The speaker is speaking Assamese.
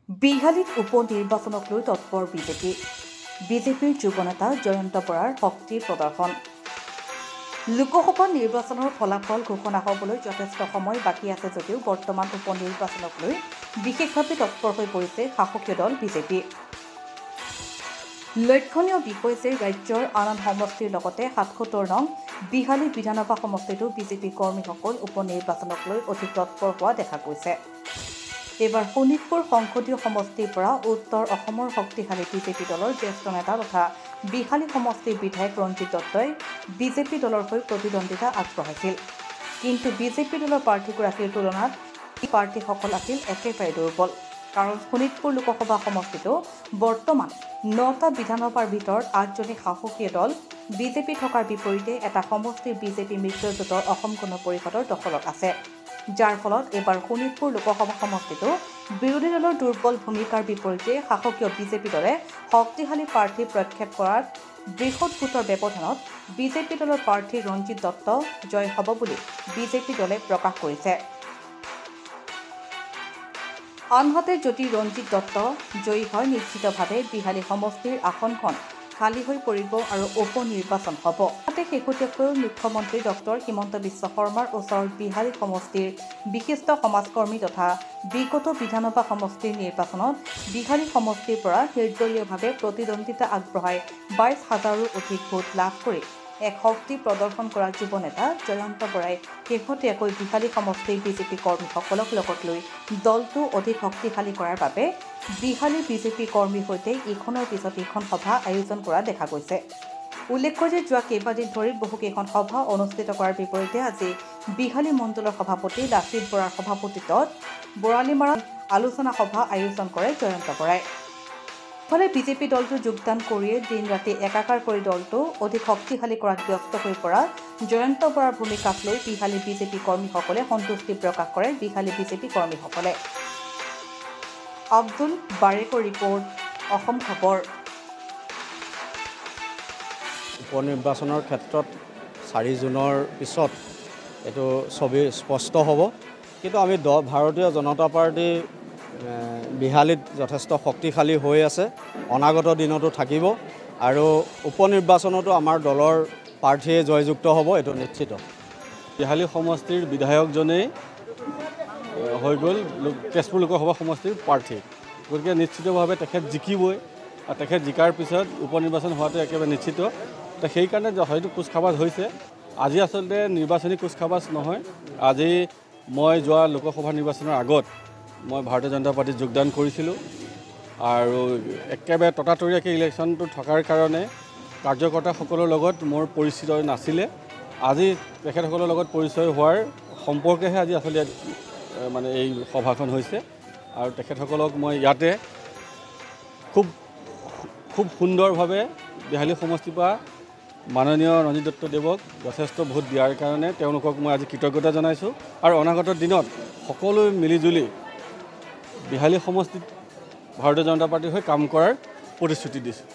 বিহালীত উপনিৰ্বাচনক লৈ তৎপৰ বিজেপি। বিজেপিৰ যুৱ নেতা জয়ন্ত বৰাৰ শক্তিৰ প্ৰদৰ্শন। লোকসভা নিৰ্বাচনৰ ফলাফল ঘোষণা হ'বলৈ যথেষ্ট সময় বাকী আছে যদিও বৰ্তমান উপনিৰ্বাচনক লৈ বিশেষভাৱে তৎপৰ হৈ পৰিছে শাসকীয় দল বিজেপি। লক্ষণীয় বিষয় যে ৰাজ্যৰ আন সমষ্টিৰ লগতে ৭৭ নং বিহালী বিধানসভা সমষ্টিতো বিজেপি কৰ্মীসকল উপনিৰ্বাচনক লৈ অধিক তৎপৰ হোৱা দেখা গৈছে। এইবাৰ শোণিতপুৰ সংসদীয় সমষ্টিৰ পৰা উত্তৰ অসমৰ শক্তিশালী বিজেপি দলৰ জ্যেষ্ঠ নেতা তথা বিহালী সমষ্টিৰ বিধায়ক ৰঞ্জিত দত্তই বিজেপি দলৰ হৈ প্ৰতিদ্বন্দ্বিতা আগবঢ়াইছিল। কিন্তু বিজেপি দলৰ প্ৰাৰ্থীগৰাকীৰ তুলনাত এই প্ৰাৰ্থীসকল আছিল একেবাৰে দুৰ্বল। কাৰণ শোণিতপুৰ লোকসভা সমষ্টিতো বৰ্তমান ৯টা বিধানসভাৰ ভিতৰত ৮জনী শাসকীয় দল বিজেপি থকাৰ বিপৰীতে এটা সমষ্টিৰ বিজেপি মিত্ৰজোঁটৰ অসম গণ পৰিষদৰ দখলত আছে। যাৰ ফলত এইবাৰ শোণিতপুৰ লোকসভা সমষ্টিতো বিৰোধী দলৰ দুৰ্বল ভূমিকাৰ বিপৰীতে শাসকীয় বিজেপি দলে শক্তিশালী প্ৰাৰ্থী প্ৰক্ষেপ কৰাত বৃহৎ ভোটৰ ব্যৱধানত বিজেপি দলৰ প্ৰাৰ্থী ৰঞ্জিত দত্ত জয় হ'ব বুলি বিজেপি দলে প্ৰকাশ কৰিছে। আনহাতে যদি ৰঞ্জিত দত্ত জয়ী হয় নিশ্চিতভাৱে বিহালী সমষ্টিৰ আসনখন খালী হৈ পৰিব আৰু উপনিৰ্বাচন হ'ব। তাতে শেহতীয়াকৈ মুখ্যমন্ত্ৰী ডক্টৰ হিমন্ত বিশ্ব শৰ্মাৰ ওচৰত বিহালী সমষ্টিৰ বিশিষ্ট সমাজকৰ্মী তথা বিগত বিধানসভা সমষ্টিৰ নিৰ্বাচনত বিহালী সমষ্টিৰ পৰা নিৰ্দলীয়ভাৱে প্ৰতিদ্বন্দ্বিতা আগবঢ়াই ২২,০০০ৰো অধিক ভোট লাভ কৰি এক শক্তি প্ৰদৰ্শন কৰা যুৱ নেতা জয়ন্ত বৰাই শেহতীয়াকৈ বিহালী সমষ্টিৰ বিজেপি কৰ্মীসকলক লগত লৈ দলটো অধিক শক্তিশালী কৰাৰ বাবে বিহালী বিজেপি কৰ্মীৰ সৈতে ইখনৰ পিছত ইখন সভা আয়োজন কৰা দেখা গৈছে। উল্লেখ্য যে যোৱা কেইবাদিন ধৰি বহুকেইখন সভা অনুষ্ঠিত কৰাৰ বিপৰীতে আজি বিহালী মণ্ডলৰ সভাপতি লাচিত বৰাৰ সভাপতিত্বত বৰালিমাৰাত আলোচনা সভা আয়োজন কৰে জয়ন্ত বৰাই। ইফালে বিজেপি দলটো যোগদান কৰিয়ে দিন ৰাতি একাকাৰ কৰি দলটো অধিক শক্তিশালী কৰাত ব্যস্ত হৈ পৰা জয়ন্ত বৰাৰ ভূমিকাক লৈ বিহালী বিজেপি কৰ্মীসকলে সন্তুষ্টি প্ৰকাশ কৰে। বিহালী বিজেপি কৰ্মীসকলে আব্দুল বাৰেকৰ ৰিপৰ্ট, অসম খবৰ। উপনিৰ্বাচনৰ ক্ষেত্ৰত ৪ জুনৰ পিছত এইটো ছবি স্পষ্ট হ'ব। কিন্তু আমি ভাৰতীয় জনতা পাৰ্টি বিহালীত যথেষ্ট শক্তিশালী হৈ আছে, অনাগত দিনতো থাকিব আৰু উপনিৰ্বাচনতো আমাৰ দলৰ প্ৰাৰ্থীয়ে জয়যুক্ত হ'ব, এইটো নিশ্চিত। বিহালী সমষ্টিৰ বিধায়কজনেই হৈ গ'ল তেজপুৰ লোকসভা সমষ্টিৰ প্ৰাৰ্থী, গতিকে নিশ্চিতভাৱে তেখেত জিকিবই আৰু তেখেত জিকাৰ পিছত উপনিৰ্বাচন হোৱাটো একেবাৰে নিশ্চিত। তো সেইকাৰণে হয়তো কুচকাৱাজ হৈছে। আজি আচলতে নিৰ্বাচনী কুচকাৱাজ নহয়। আজি মই যোৱা লোকসভা নিৰ্বাচনৰ আগত মই ভাৰতীয় জনতা পাৰ্টীত যোগদান কৰিছিলোঁ আৰু একেবাৰে ততাতৰীয়াকৈ ইলেকশ্যনটো থকাৰ কাৰণে কাৰ্যকৰ্তাসকলৰ লগত মোৰ পৰিচয় নাছিলে। আজি তেখেতসকলৰ লগত পৰিচয় হোৱাৰ সম্পৰ্কেহে আজি আচলতে মানে এই সভাখন হৈছে আৰু তেখেতসকলক মই ইয়াতে খুব সুন্দৰভাৱে বিহালী সমষ্টিৰ পৰা মাননীয় ৰঞ্জিত দত্তদেৱক যথেষ্ট ভোট দিয়াৰ কাৰণে তেওঁলোকক মই আজি কৃতজ্ঞতা জনাইছোঁ আৰু অনাগত দিনত সকলোৱে মিলিজুলি বিহালী সমষ্টিত ভাৰতীয় জনতা পাৰ্টিৰ হৈ কাম কৰাৰ প্ৰতিশ্ৰুতি দিছোঁ।